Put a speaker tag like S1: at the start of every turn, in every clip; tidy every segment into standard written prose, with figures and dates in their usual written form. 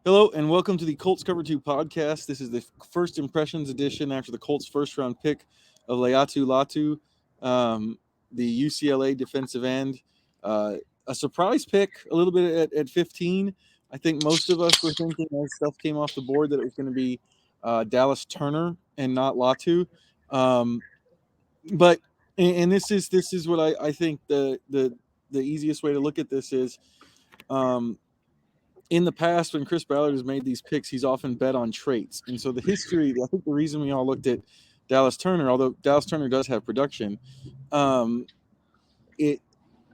S1: Hello and welcome to the Colts Cover-2 Podcast. This is the first impressions edition after the Colts' first-round pick of Laiatu Latu, the UCLA defensive end. A surprise pick, a little bit at 15. I think most of us were thinking as stuff came off the board that it was going to be Dallas Turner and not Latu. Um, but and this is what I think the easiest way to look at this is. Um, in the past, when Chris Ballard has made these picks, he's often bet on traits. And so the history, I think the reason we all looked at Dallas Turner, although Dallas Turner does have production, um, it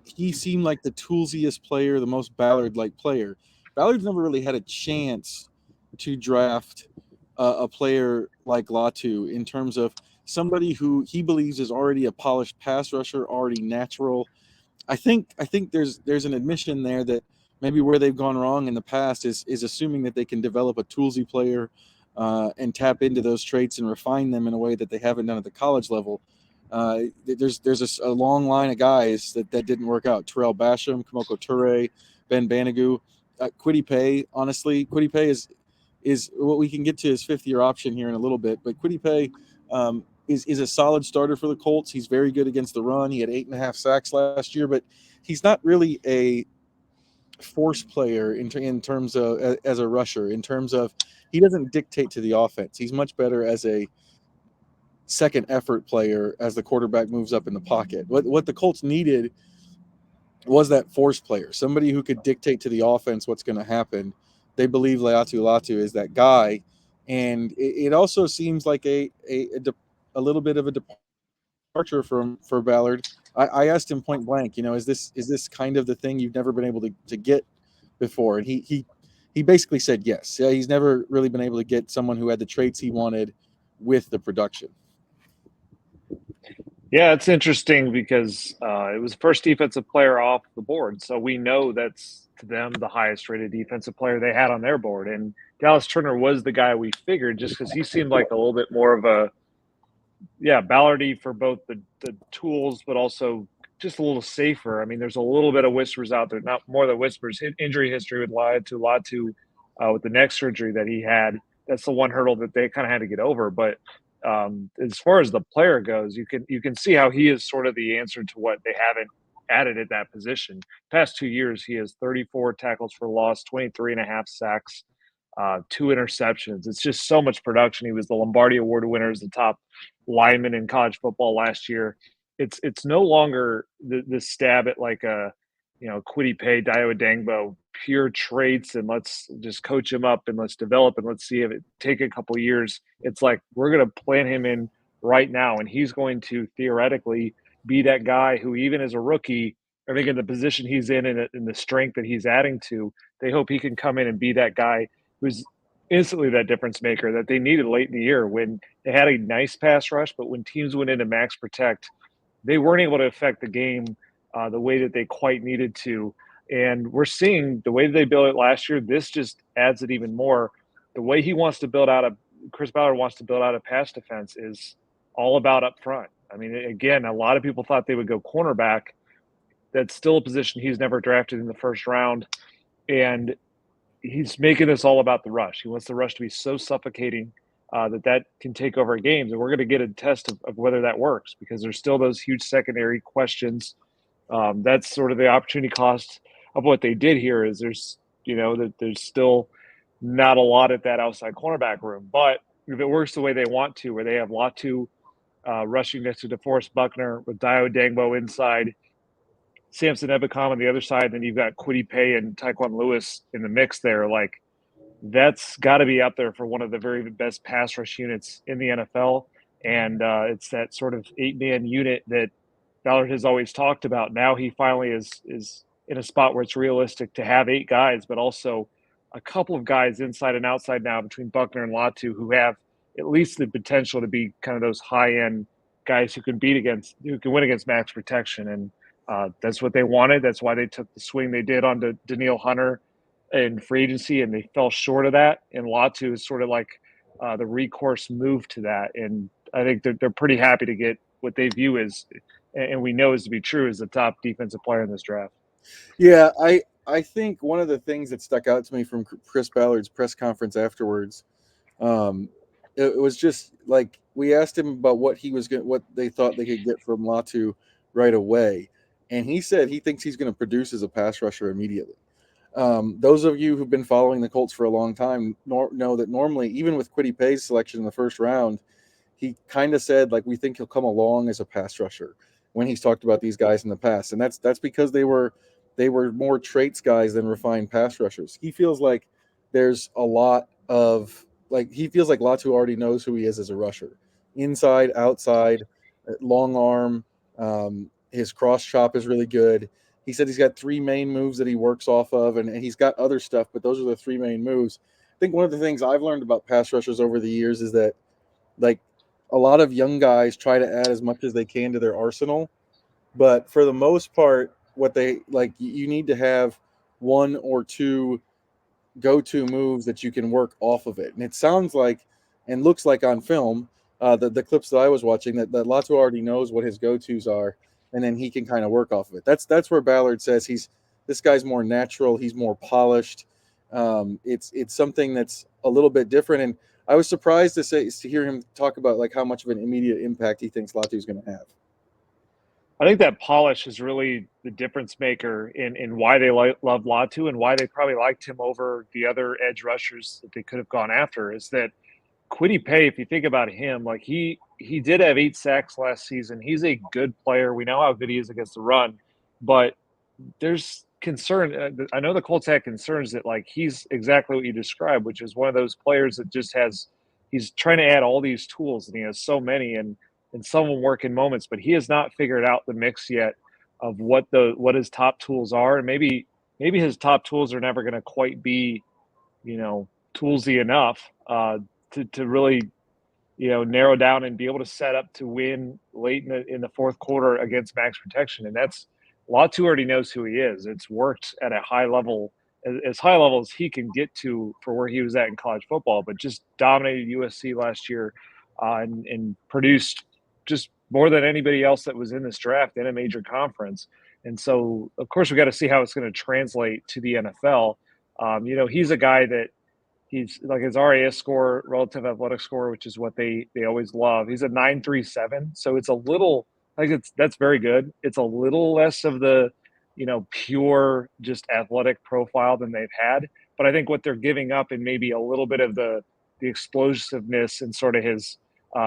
S1: he seemed like the toolsiest player, the most Ballard-like player. Ballard's never really had a chance to draft a player like Latu in terms of somebody who he believes is already a polished pass rusher, already natural. I think there's an admission there that maybe where they've gone wrong in the past is assuming that they can develop a toolsy player and tap into those traits and refine them in a way that they haven't done at the college level. There's a long line of guys that didn't work out. Terrell Basham, Kamoko Toure, Ben Banogu, Kwity Paye. Honestly, Kwity Paye is what we can get to his fifth-year option here in a little bit. But Kwity Paye is a solid starter for the Colts. He's very good against the run. He had 8.5 sacks last year, but he's not really a force player in terms of as a rusher. In terms of he doesn't dictate to the offense. He's much better as a second effort player as the quarterback moves up in the pocket. What the Colts needed was that force player, somebody who could dictate to the offense what's going to happen. They believe Laiatu Latu is that guy, and it also seems like a little bit of a departure for Ballard. I asked him point blank, is this kind of the thing you've never been able to get before? And he basically said yes. Yeah, he's never really been able to get someone who had the traits he wanted with the production.
S2: Yeah, it's interesting because it was the first defensive player off the board. So we know that's, to them, the highest rated defensive player they had on their board. And Dallas Turner was the guy we figured just because he seemed like a little bit more of a, Ballardy for both the tools, but also just a little safer. I mean, there's a little bit of whispers out there, not more than whispers, injury history with Laiatu Latu with the neck surgery that he had. That's the one hurdle that they kind of had to get over. But as far as the player goes, you can see how he is sort of the answer to what they haven't added at that position. Past 2 years, he has 34 tackles for loss, 23 and a half sacks, 2 interceptions. It's just so much production. He was the Lombardi Award winner as the top lineman in college football last year. It's no longer the stab at like a Kwity Paye, Dio Dangbo, pure traits, and let's just coach him up and let's develop and let's see if it take a couple years. It's like we're going to plan him in right now, and he's going to theoretically be that guy who, even as a rookie, I think in the position he's in the strength that he's adding to, they hope he can come in and be that guy who's instantly that difference maker that they needed late in the year when they had a nice pass rush, but when teams went into max protect, they weren't able to affect the game the way that they quite needed to. And we're seeing the way they built it last year. This just adds it even more. The way he wants to build out Chris Ballard wants to build out a pass defense is all about up front. I mean, again, a lot of people thought they would go cornerback. That's still a position he's never drafted in the first round. And he's making this all about the rush. He wants the rush to be so suffocating that can take over games. And we're going to get a test of whether that works because there's still those huge secondary questions. That's sort of the opportunity cost of what they did here is there's still not a lot at that outside cornerback room. But if it works the way they want to, where they have Latu rushing next to DeForest Buckner with Dio Dangbo inside, Samson Ebukam on the other side, then you've got Kwity Paye and Tyquan Lewis in the mix there. Like, that's got to be up there for one of the very best pass rush units in the NFL. And it's that sort of 8-man unit that Ballard has always talked about. Now he finally is in a spot where it's realistic to have 8 guys, but also a couple of guys inside and outside now between Buckner and Latu who have at least the potential to be kind of those high-end guys who can win against max protection. And that's what they wanted. That's why they took the swing they did on Daniil Hunter in free agency, and they fell short of that. And Latu is sort of like the recourse move to that. And I think they're pretty happy to get what they view as, and we know is to be true, is the top defensive player in this draft.
S1: Yeah, I think one of the things that stuck out to me from Chris Ballard's press conference afterwards, um, it was just like we asked him about what they thought they could get from Latu right away, and he said he thinks he's going to produce as a pass rusher immediately. Those of you who've been following the Colts for a long time know that normally, even with Kwity Paye's selection in the first round, he kind of said like we think he'll come along as a pass rusher when he's talked about these guys in the past, and that's because they were more traits guys than refined pass rushers. He feels like there's a lot of like he feels like Latu already knows who he is as a rusher, inside, outside, long arm. His cross chop is really good. He said he's got three main moves that he works off of, and he's got other stuff, but those are the three main moves. I think one of the things I've learned about pass rushers over the years is that like a lot of young guys try to add as much as they can to their arsenal, but for the most part, what they like, you need to have one or two go-to moves that you can work off of it. And it sounds like and looks like on film, the clips that I was watching, that Latu already knows what his go-tos are, and then he can kind of work off of it. That's where Ballard says this guy's more natural, he's more polished. It's something that's a little bit different, and I was surprised to hear him talk about like how much of an immediate impact he thinks Latu's going to have.
S2: I think that polish is really the difference maker in why they love Latu and why they probably liked him over the other edge rushers that they could have gone after. Is that Kwity Paye, if you think about him, like he did have 8 sacks last season. He's a good player. We know how good he is against the run, but there's concern. I know the Colts had concerns that like he's exactly what you described, which is one of those players that just has he's trying to add all these tools and he has so many and some of them work in moments, but he has not figured out the mix yet of what his top tools are, and maybe his top tools are never going to quite be toolsy enough to really narrow down and be able to set up to win late in the fourth quarter against max protection. And that's Latu already knows who he is. It's worked at a high level, as high level as he can get to for where he was at in college football, but just dominated USC last year and produced just more than anybody else that was in this draft in a major conference. And so, of course, we got to see how it's going to translate to the NFL. He's a guy that he's like his RAS score, relative athletic score, which is what they always love. He's a 937, so it's a little like that's very good. It's a little less of the pure just athletic profile than they've had, but I think what they're giving up and maybe a little bit of the explosiveness and sort of his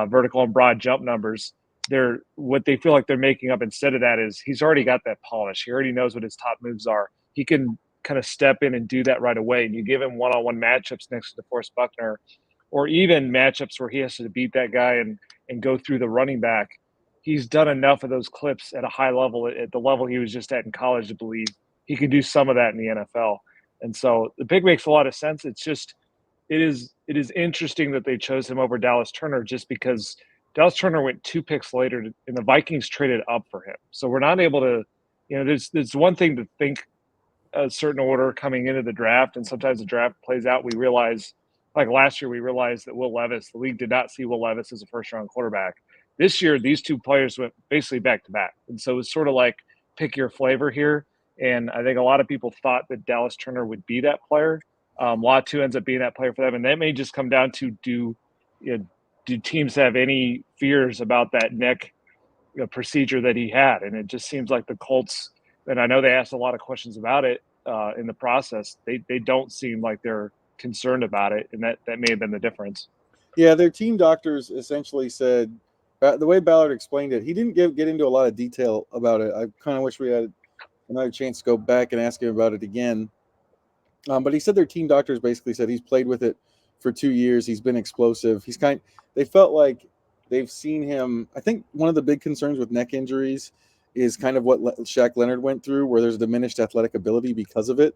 S2: vertical and broad jump numbers. They're what they feel like they're making up instead of that is he's already got that polish. He already knows what his top moves are. He can kind of step in and do that right away. And you give him one-on-one matchups next to DeForest Buckner, or even matchups where he has to beat that guy and go through the running back. He's done enough of those clips at a high level, at the level he was just at in college, to believe he can do some of that in the NFL. And so the pick makes a lot of sense. It's just it is interesting that they chose him over Dallas Turner just because Dallas Turner went 2 picks later and the Vikings traded up for him. So we're not able to, there's one thing to think a certain order coming into the draft, and sometimes the draft plays out. We realize, like last year, we realized that the league did not see Will Levis as a first-round quarterback. This year, these two players went basically back-to-back, and so it's sort of like pick your flavor here. And I think a lot of people thought that Dallas Turner would be that player. Latu ends up being that player for them, and that may just come down to do teams have any fears about that neck procedure that he had? And it just seems like the Colts, and I know they asked a lot of questions about it in the process. They don't seem like they're concerned about it, and that may have been the difference.
S1: Yeah, their team doctors essentially said the way Ballard explained it. He didn't get into a lot of detail about it. I kind of wish we had another chance to go back and ask him about it again. But he said their team doctors basically said he's played with it for 2 years. He's been explosive. They felt like they've seen him. I think one of the big concerns with neck injuries is kind of what Shaq Leonard went through, where there's diminished athletic ability because of it.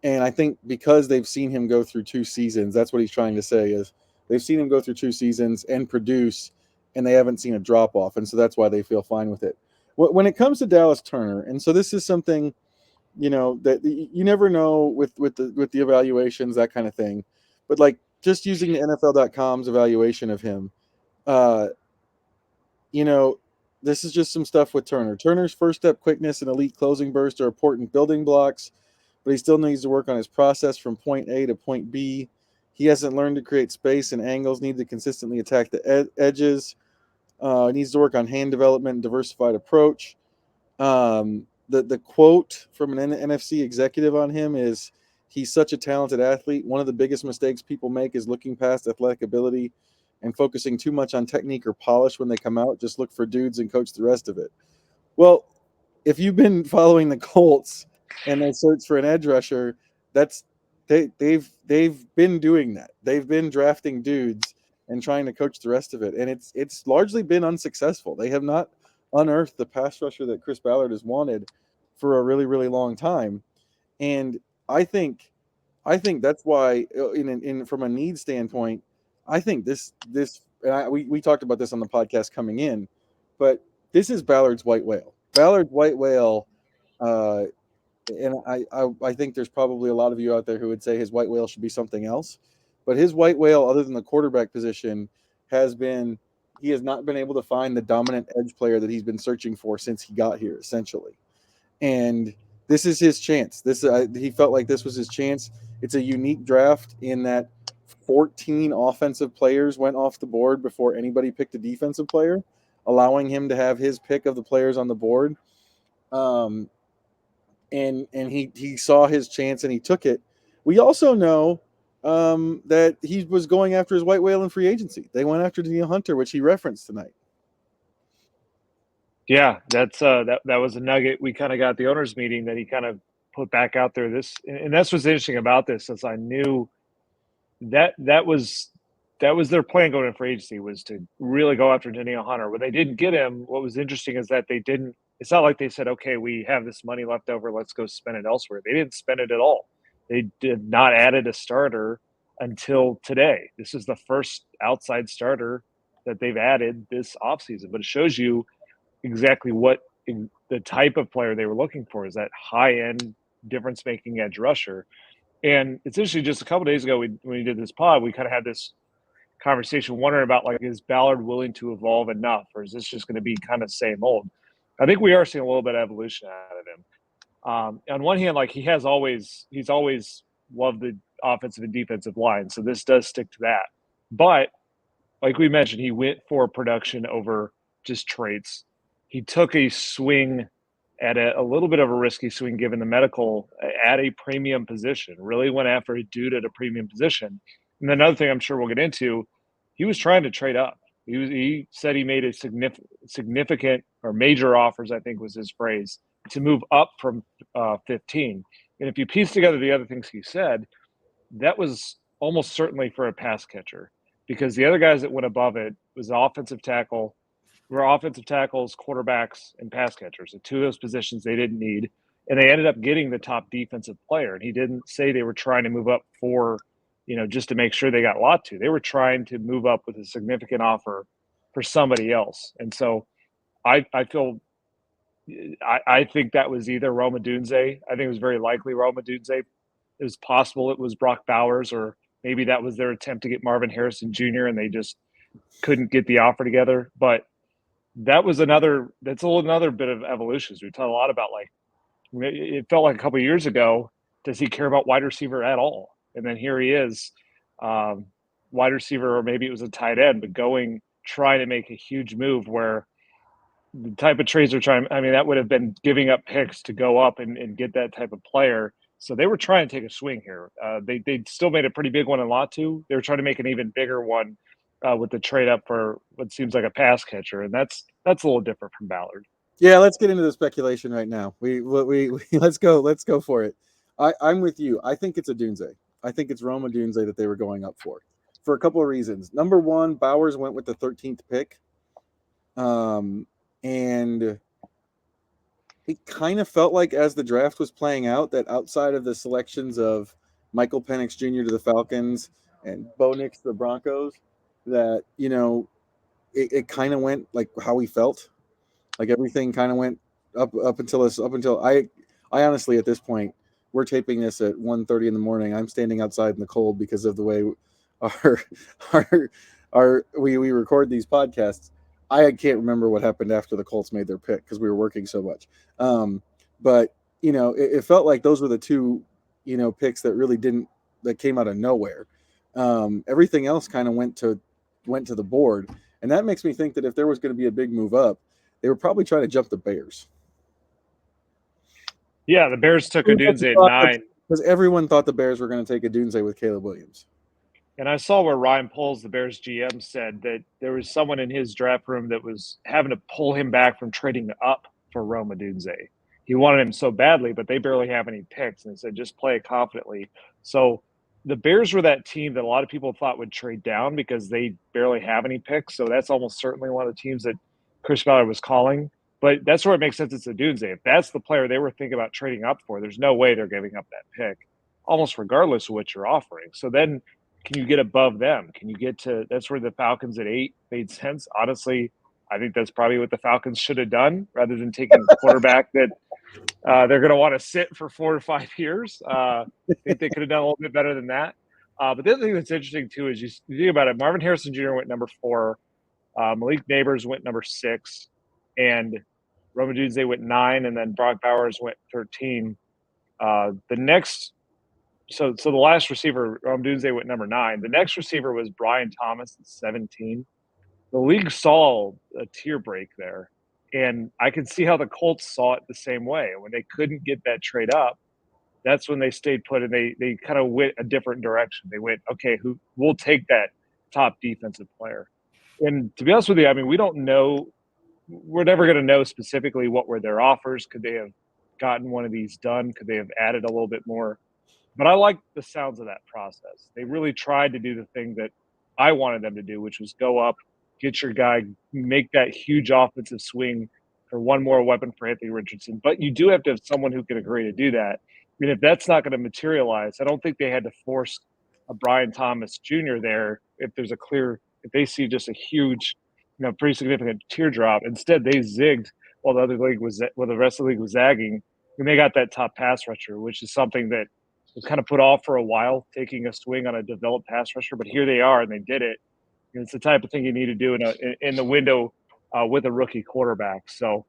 S1: And I think because they've seen him go through 2 seasons, that's what he's trying to say is they've seen him go through 2 seasons and produce, and they haven't seen a drop off. And so that's why they feel fine with it. When it comes to Dallas Turner, and so this is something, that you never know with the evaluations, that kind of thing. But like just using the NFL.com's evaluation of him, this is just some stuff with Turner. Turner's first step quickness and elite closing burst are important building blocks, but he still needs to work on his process from point A to point B. He hasn't learned to create space and angles, needs to consistently attack the edges. Needs to work on hand development and diversified approach. The quote from an NFC executive on him is, he's such a talented athlete. One of the biggest mistakes people make is looking past athletic ability and focusing too much on technique or polish when they come out. Just look for dudes and coach the rest of it. Well, if you've been following the Colts and they search for an edge rusher, that's they've been doing that. They've been drafting dudes and trying to coach the rest of it, and it's largely been unsuccessful. They have not unearthed the pass rusher that Chris Ballard has wanted for a really, really long time. And I think that's why, in from a need standpoint, I think this we talked about this on the podcast coming in, but this is Ballard's white whale. Ballard's white whale, and I think there's probably a lot of you out there who would say his white whale should be something else, but his white whale, other than the quarterback position, has been, he has not been able to find the dominant edge player that he's been searching for since he got here, essentially. And this is his chance. He felt like this was his chance. It's a unique draft in that 14 offensive players went off the board before anybody picked a defensive player, allowing him to have his pick of the players on the board. And he saw his chance and he took it. We also know that he was going after his white whale in free agency. They went after Danielle Hunter, which he referenced tonight.
S2: Yeah, that's that was a nugget we kind of got at the owners meeting that he kind of put back out there. And that's what's interesting about this, since I knew that was their plan going in free agency, was to really go after Danielle Hunter. When they didn't get him, what was interesting is that they didn't. It's not like they said, "Okay, we have this money left over, let's go spend it elsewhere." They didn't spend it at all. They did not added a starter until today. This is the first outside starter that they've added this offseason. But it shows you exactly what the type of player they were looking for, is that high-end difference-making edge rusher. And it's interesting, just a couple days ago, when we did this pod, we kind of had this conversation wondering about, like, is Ballard willing to evolve enough, or is this just going to be kind of same old? I think we are seeing a little bit of evolution out of him. On one hand, like, he's always loved the offensive and defensive line, so this does stick to that. But like we mentioned, he went for production over just traits. He took a swing at a little bit of a risky swing, given the medical, at a premium position. Really went after a dude at a premium position. And another thing I'm sure we'll get into, he was trying to trade up. He said he made a significant or major offers, I think was his phrase, to move up from 15. And if you piece together the other things he said, that was almost certainly for a pass catcher, because the other guys that went above it was offensive tackle, were offensive tackles, quarterbacks, and pass catchers. The two of those positions they didn't need, and they ended up getting the top defensive player. And he didn't say they were trying to move up for, just to make sure they got Latu. They were trying to move up with a significant offer for somebody else. And so I think that was either Roma Dunze. I think it was very likely Roma Dunze. It was possible it was Brock Bowers, or maybe that was their attempt to get Marvin Harrison Jr. and they just couldn't get the offer together. But that's another bit of evolution. We talked a lot about, like, it felt like a couple of years ago, does he care about wide receiver at all? And then here he is, wide receiver, or maybe it was a tight end, but trying to make a huge move where the type of trades they're trying, I mean, that would have been giving up picks to go up and get that type of player. So they were trying to take a swing here. They still made a pretty big one in Latu. They were trying to make an even bigger one with the trade up for what seems like a pass catcher, and that's a little different from Ballard.
S1: Yeah, let's get into the speculation right now. We let's go for it. I'm with you. I think it's a Dunze. I think it's Roma Dunze that they were going up for a couple of reasons. Number one, Bowers went with the 13th pick, and it kind of felt like, as the draft was playing out, that outside of the selections of Michael Penix Jr. to the Falcons and Bo Nix to the Broncos, that it kind of went like how we felt. Like, everything kind of went up until I honestly, at this point, we're taping this at 1:30 in the morning. I'm standing outside in the cold because of the way we record these podcasts. I can't remember what happened after the Colts made their pick because we were working so much. But it felt like those were the two picks that came out of nowhere. Everything else kind of went to the board, and that makes me think that if there was going to be a big move up, they were probably trying to jump the Bears.
S2: Yeah, the Bears took Odunze at 9.
S1: Because everyone thought the Bears were going to take Odunze with Caleb Williams.
S2: And I saw where Ryan Poles, the Bears GM, said that there was someone in his draft room that was having to pull him back from trading up for Rome Odunze. He wanted him so badly, but they barely have any picks. And he said, just play it confidently. So the Bears were that team that a lot of people thought would trade down because they barely have any picks. So that's almost certainly one of the teams that Chris Ballard was calling. But that's where it makes sense it's Odunze. If that's the player they were thinking about trading up for, there's no way they're giving up that pick, almost regardless of what you're offering. So then can you get above them? Can you get to – that's where the Falcons at 8 made sense. Honestly, I think that's probably what the Falcons should have done rather than taking a quarterback that they're going to want to sit for 4 to 5 years. I think they could have done a little bit better than that. But the other thing that's interesting, too, is you think about it. Marvin Harrison Jr. went number 4. Malik Neighbors went number 6. And Rome Odunze went 9. And then Brock Bowers went 13. The next – So the last receiver, Rome Odunze, went number 9. The next receiver was Brian Thomas at 17. The league saw a tier break there. And I can see how the Colts saw it the same way. When they couldn't get that trade up, that's when they stayed put and they kind of went a different direction. They went, okay, we'll take that top defensive player. And to be honest with you, I mean, we don't know. We're never going to know specifically what were their offers. Could they have gotten one of these done? Could they have added a little bit more? But I like the sounds of that process. They really tried to do the thing that I wanted them to do, which was go up, get your guy, make that huge offensive swing for one more weapon for Anthony Richardson. But you do have to have someone who can agree to do that. I mean, if that's not going to materialize, I don't think they had to force a Brian Thomas Jr. there if if they see just a huge, pretty significant teardrop. Instead, they zigged while the rest of the league was zagging, and they got that top pass rusher, which is something that was kind of put off for a while, taking a swing on a developed pass rusher. But here they are, and they did it. And it's the type of thing you need to do in the window with a rookie quarterback. So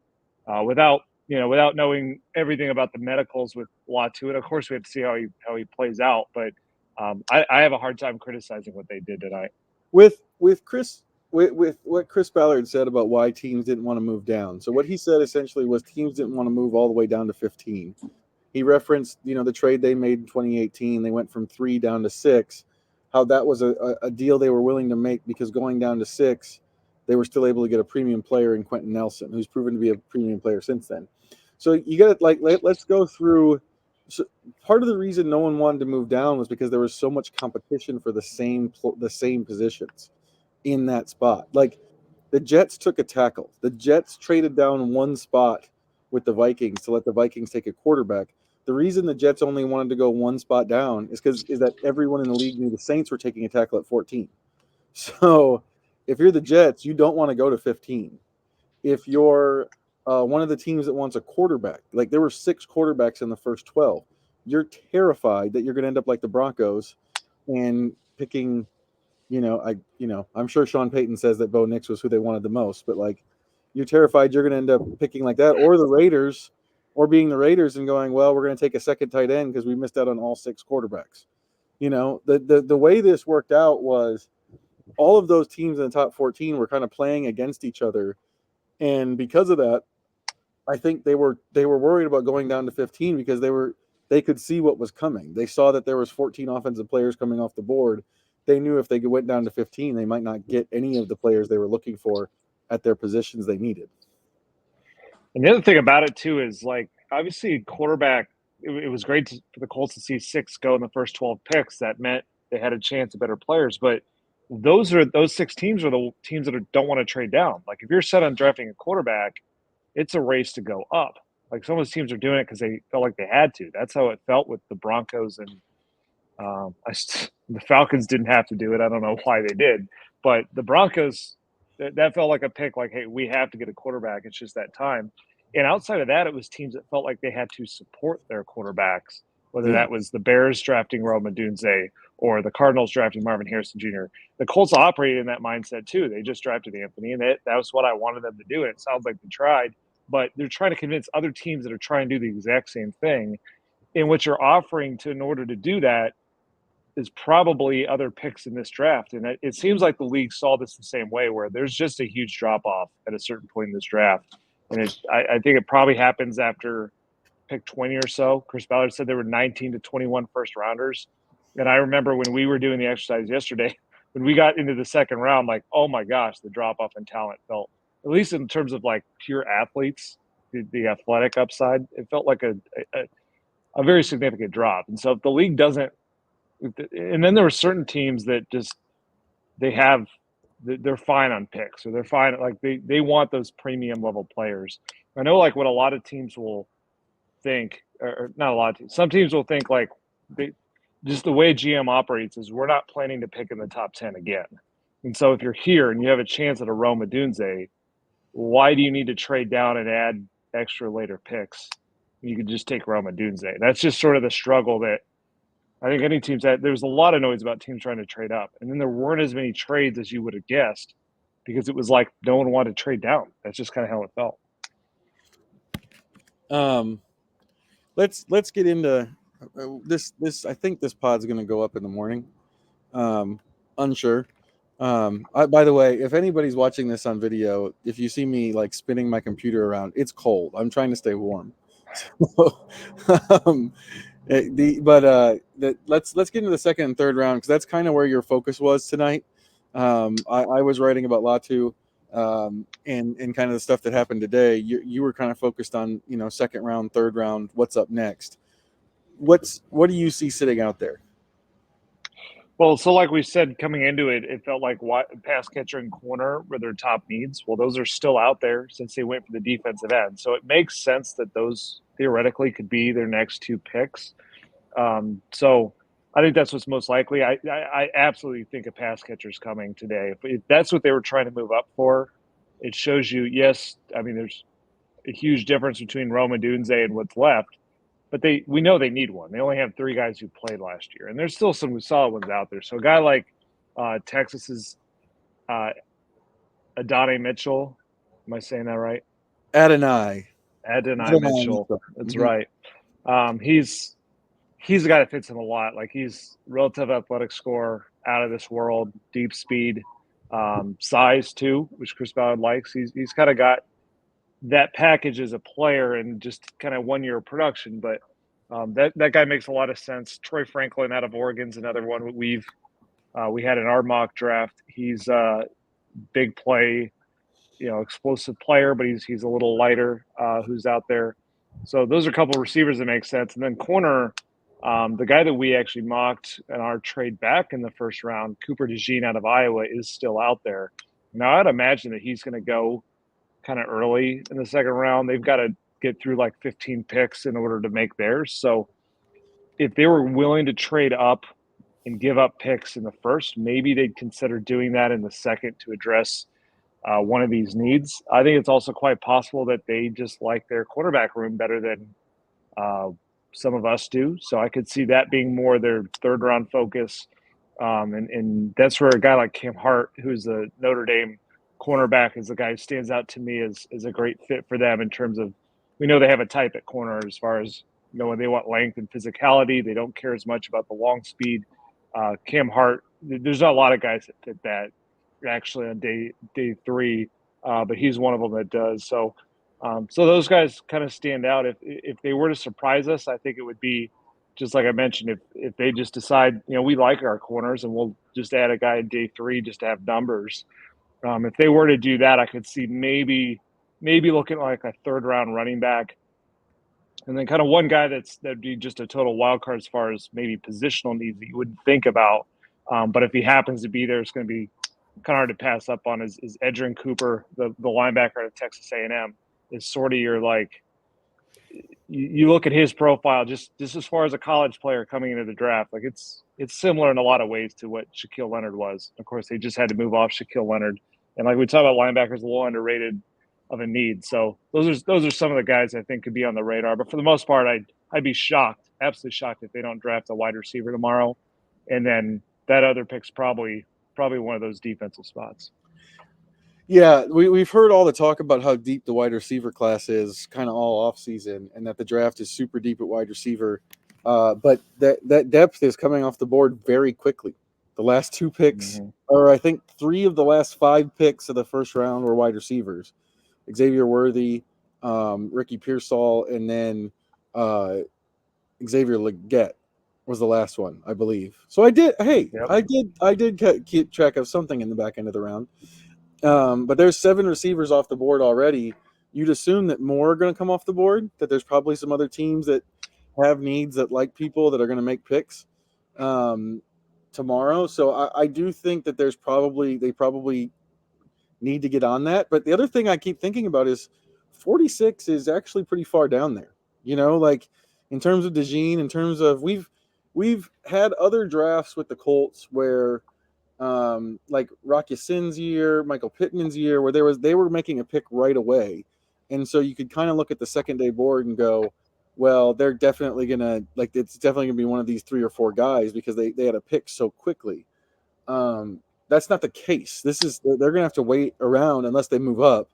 S2: without knowing everything about the medicals with Latu, and of course we have to see how he plays out. But I have a hard time criticizing what they did tonight.
S1: With what Chris Ballard said about why teams didn't want to move down. So what he said essentially was teams didn't want to move all the way down to 15. He referenced, the trade they made in 2018. They went from 3 down to 6, how that was a deal they were willing to make because going down to 6, they were still able to get a premium player in Quentin Nelson, who's proven to be a premium player since then. So you got to, let's go through. So part of the reason no one wanted to move down was because there was so much competition for the same positions in that spot. Like the Jets took a tackle. The Jets traded down one spot with the Vikings to let the Vikings take a quarterback. The reason the Jets only wanted to go one spot down is that everyone in the league knew the Saints were taking a tackle at 14. So if you're the Jets, you don't want to go to 15. If you're one of the teams that wants a quarterback, like there were 6 quarterbacks in the first 12, you're terrified that you're going to end up like the Broncos and picking, I'm sure Sean Payton says that Bo Nix was who they wanted the most, but you're terrified you're going to end up picking like that, or the Raiders, or being the Raiders and going, well, we're going to take a second tight end because we missed out on all 6 quarterbacks. The way this worked out was all of those teams in the top 14 were kind of playing against each other. And because of that, I think they were worried about going down to 15 because they could see what was coming. They saw that there was 14 offensive players coming off the board. They knew if they went down to 15, they might not get any of the players they were looking for at their positions they needed.
S2: And the other thing about it, too, is obviously quarterback, it was great for the Colts to see 6 go in the first 12 picks. That meant they had a chance at better players. But those 6 teams are the teams that don't want to trade down. If you're set on drafting a quarterback, it's a race to go up. Some of those teams are doing it because they felt like they had to. That's how it felt with the Broncos and the Falcons didn't have to do it. I don't know why they did. But the Broncos, that felt like a pick, hey, we have to get a quarterback. It's just that time. And outside of that, it was teams that felt like they had to support their quarterbacks, whether that was the Bears drafting Rome Odunze or the Cardinals drafting Marvin Harrison Jr. The Colts operated in that mindset too. They just drafted Anthony, and that was what I wanted them to do. And it sounds like they tried, but they're trying to convince other teams that are trying to do the exact same thing And what you're offering in order to do that is probably other picks in this draft. And it seems like the league saw this the same way, where there's just a huge drop off at a certain point in this draft. And I think it probably happens after pick 20 or so. Chris Ballard said there were 19 to 21 first rounders. And I remember when we were doing the exercise yesterday, when we got into the second round, like, oh my gosh, the drop off in talent felt, at least in terms of like pure athletes, the athletic upside, it felt like a very significant drop. And so if the league doesn't, and then there were certain teams that just, they're fine on picks, or they're fine, like they want those premium level players. I know like what a lot of teams will think, or not a lot of teams, some teams will think like just the way GM operates is we're not planning to pick in the top 10 again. And so if you're here and you have a chance at a Rome Odunze, why do you need to trade down and add extra later picks? You could just take Rome Odunze. That's just sort of the struggle that I think any teams had. There was a lot of noise about teams trying to trade up, and then there weren't as many trades as you would have guessed, because it was like no one wanted to trade down. That's just kind of how it
S1: felt. Let's get into this. I think this pod's going to go up in the morning. Unsure. By the way, if anybody's watching this on video, if you see me like spinning my computer around, it's cold. I'm trying to stay warm. Let's get into the second and third round, because that's kind of where your focus was tonight. I was writing about Latu and kind of the stuff that happened today. You were kind of focused on, second round, third round, what's up next. What do you see sitting out there?
S2: Well, so like we said, coming into it, it felt like pass catcher and corner were their top needs. Well, those are still out there since they went for the defensive end. So it makes sense that those theoretically could be their next two picks. So I think that's what's most likely. I absolutely think a pass catcher is coming today. If that's what they were trying to move up for, it shows you, yes, I mean, there's a huge difference between Rome Odunze and what's left. But we know they need one. They only have 3 guys who played last year, and there's still some solid ones out there. So a guy like Texas's Adonai Mitchell, am I saying that right? Adonai Mitchell. That's right. He's a guy that fits in a lot. Like, he's relative athletic score, out of this world, deep speed, size too, which Chris Ballard likes. He's kind of got that package as a player and just kind of 1 year of production. But that guy makes a lot of sense. Troy Franklin out of Oregon's another one we had in our mock draft. He's a big play, explosive player, but he's a little lighter, who's out there. So those are a couple of receivers that make sense. And then corner, the guy that we actually mocked in our trade back in the first round, Cooper DeJean out of Iowa, is still out there. Now, I'd imagine that he's going to go kind of early in the second round. They've got to get through like 15 picks in order to make theirs. So if they were willing to trade up and give up picks in the first, maybe they'd consider doing that in the second to address one of these needs. I think it's also quite possible that they just like their quarterback room better than some of us do. So I could see that being more their third round focus. And that's where a guy like Cam Hart, who's a Notre Dame cornerback, is the guy who stands out to me as a great fit for them in terms of, we know they have a type at corner as far as, when they want length and physicality. They don't care as much about the long speed. Cam Hart, there's not a lot of guys that fit that actually on day 3, but he's one of them that does. So those guys kind of stand out. If they were to surprise us, I think it would be, just like I mentioned, if they just decide, we like our corners and we'll just add a guy in day 3 just to have numbers. If they were to do that, I could see maybe looking like a third round running back, and then kind of one guy that'd be just a total wild card as far as maybe positional needs that you wouldn't think about. But if he happens to be there, it's going to be kind of hard to pass up on. Is Edgerrin Cooper, the linebacker out of Texas A&M, is sort of your, like, you look at his profile just as far as a college player coming into the draft, like it's similar in a lot of ways to what Shaquille Leonard was. Of course, they just had to move off Shaquille Leonard. And like we talk about, linebackers a little underrated of a need. So those are some of the guys I think could be on the radar. But for the most part, I'd be shocked, absolutely shocked, if they don't draft a wide receiver tomorrow. And then that other pick's probably one of those defensive spots.
S1: Yeah, we've heard all the talk about how deep the wide receiver class is kind of all off season, and that the draft is super deep at wide receiver. But that depth is coming off the board very quickly. The last two picks,
S2: Mm-hmm.
S1: or I think 3 of the last 5 picks of the first round were wide receivers. Xavier Worthy, Ricky Pearsall, and then Xavier Legette was the last one, I believe. So I did. Hey,
S2: Yep.
S1: I did keep track of something in the back end of the round. But there's 7 receivers off the board already. You'd assume that more are going to come off the board. That there's probably some other teams that have needs that like people that are going to make picks tomorrow. So I do think that they probably need to get on that. But the other thing I keep thinking about is 46 is actually pretty far down there. Like in terms of DeJean, in terms of we've had other drafts with the Colts where like Rocky Sin's year, Michael Pittman's year, where they were making a pick right away, and so you could kind of look at the second day board and go, well, they're definitely gonna it's definitely gonna be one of these 3 or 4 guys because they had a pick so quickly. That's not the case. They're gonna have to wait around unless they move up.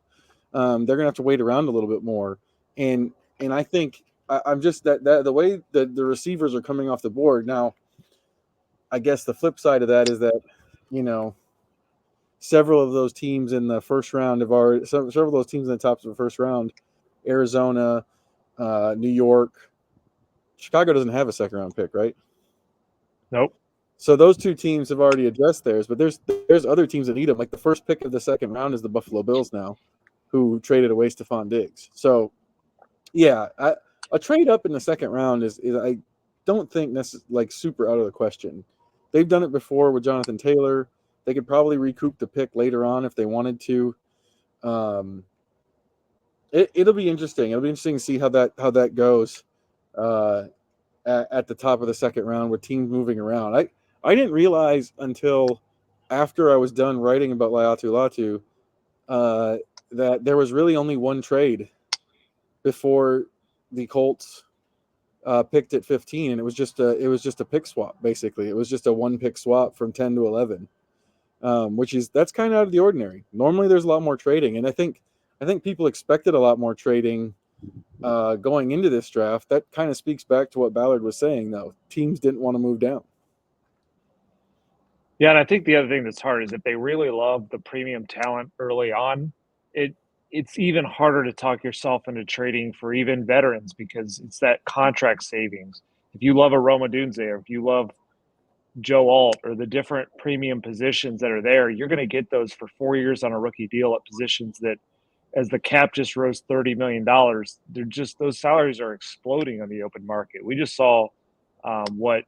S1: They're gonna have to wait around a little bit more, and I think I'm just that the way that the receivers are coming off the board now. I guess the flip side of that is that, several of those teams in the first round several of those teams in the top of the first round, Arizona, New York, Chicago doesn't have a second round pick, right?
S2: Nope.
S1: So those 2 teams have already addressed theirs, but there's other teams that need them. Like the first pick of the second round is the Buffalo Bills now, who traded away Stephon Diggs. So yeah, a trade up in the second round is I don't think super out of the question. They've done it before with Jonathan Taylor. They could probably recoup the pick later on if they wanted to. It'll be interesting. It'll be interesting to see how that goes at the top of the second round with teams moving around. I didn't realize until after I was done writing about Laiatu Latu that there was really only one trade before the Colts picked at 15, and it was just a pick swap. Basically, it was just a 1 pick swap from 10 to 11, that's kind of out of the ordinary. Normally, there's a lot more trading, and I think people expected a lot more trading going into this draft. That kind of speaks back to what Ballard was saying, though. Teams didn't want to move down.
S2: Yeah, and I think the other thing that's hard is if they really love the premium talent early on, it's even harder to talk yourself into trading for even veterans because it's that contract savings. If you love a Roma Dunze or if you love Joe Alt or the different premium positions that are there, you're going to get those for 4 years on a rookie deal at positions that, as the cap just rose $30 million, those salaries are exploding on the open market. We just saw Amon-Ra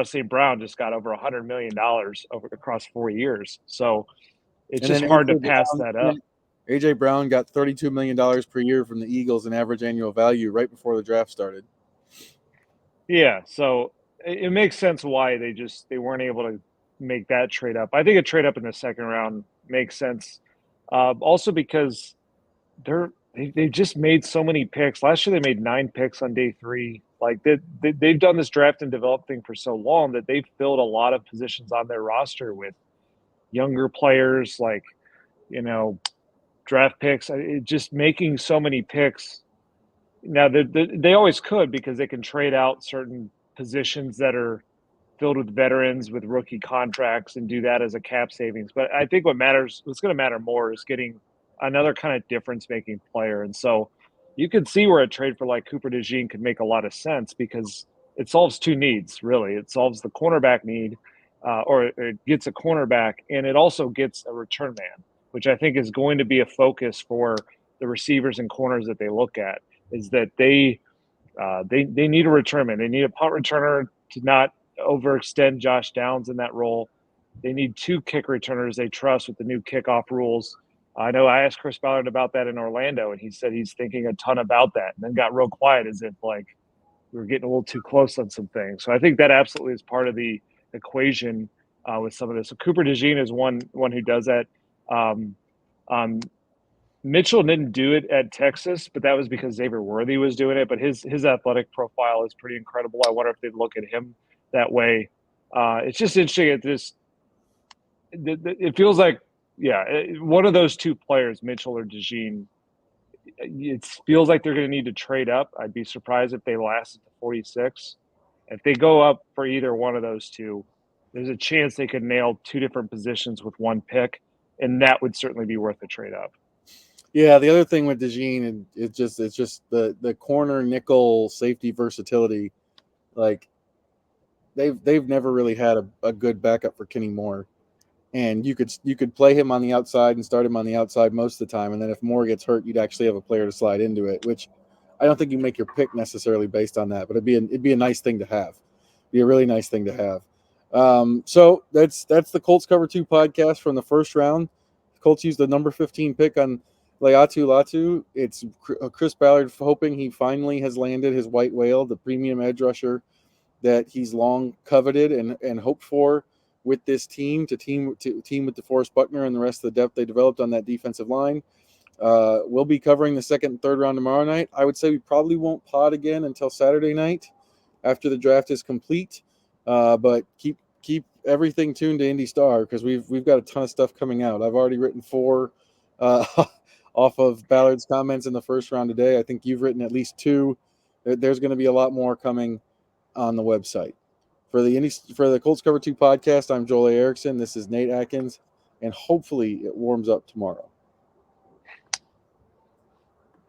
S2: St. Brown just got over $100 million across 4 years. So it's
S1: And
S2: just
S1: then
S2: hard to pass that up.
S1: AJ Brown got $32 million per year from the Eagles in average annual value right before the draft started.
S2: Yeah, so it makes sense why they weren't able to make that trade up. I think a trade up in the second round makes sense, also because they just made so many picks. Last year they made 9 picks on day 3. Like they've done this draft and develop thing for so long that they've filled a lot of positions on their roster with younger players, like draft picks. Just making so many picks. Now they always could because they can trade out certain positions that are filled with veterans with rookie contracts and do that as a cap savings. But I think what's going to matter more is getting another kind of difference-making player. And so you could see where a trade for like Cooper DeJean could make a lot of sense because it solves 2 needs, really. It solves the cornerback need, or it gets a cornerback, and it also gets a return man, which I think is going to be a focus for the receivers and corners that they look at, is that they need a return man. They need a punt returner to not overextend Josh Downs in that role. They need 2 kick returners they trust with the new kickoff rules. I know I asked Chris Ballard about that in Orlando, and he said he's thinking a ton about that, and then got real quiet as if like we were getting a little too close on some things. So I think that absolutely is part of the equation with some of this. So Cooper DeJean is one who does that. Mitchell didn't do it at Texas, but that was because Xavier Worthy was doing it. But his athletic profile is pretty incredible. I wonder if they'd look at him that way. It's just interesting at this. It feels like, one of those 2 players, Mitchell or DeJean, it feels like they're going to need to trade up. I'd be surprised if they lasted to 46. If they go up for either one of those two, there's a chance they could nail two different positions with one pick, and that would certainly be worth a trade up.
S1: Yeah, the other thing with DeJean, it's just the corner nickel safety versatility. Like they've never really had a good backup for Kenny Moore. And you could play him on the outside and start him on the outside most of the time, and then if Moore gets hurt, you'd actually have a player to slide into it, which I don't think you make your pick necessarily based on that, but it'd be a nice thing to have. Be a really nice thing to have. So that's the Colts Cover 2 podcast from the first round. Colts used the number 15 pick on Laiatu Latu. It's Chris Ballard hoping he finally has landed his white whale, the premium edge rusher that he's long coveted and hoped for with this team to team with DeForest Buckner and the rest of the depth they developed on that defensive line. We'll be covering the second and third round tomorrow night. I would say we probably won't pod again until Saturday night after the draft is complete. But keep everything tuned to IndyStar because we've got a ton of stuff coming out. I've already written 4 off of Ballard's comments in the first round today. I think you've written at least 2. There's going to be a lot more coming on the website. For the Colts Cover 2 podcast, I'm Joel A. Erickson. This is Nate Atkins, and hopefully it warms up tomorrow.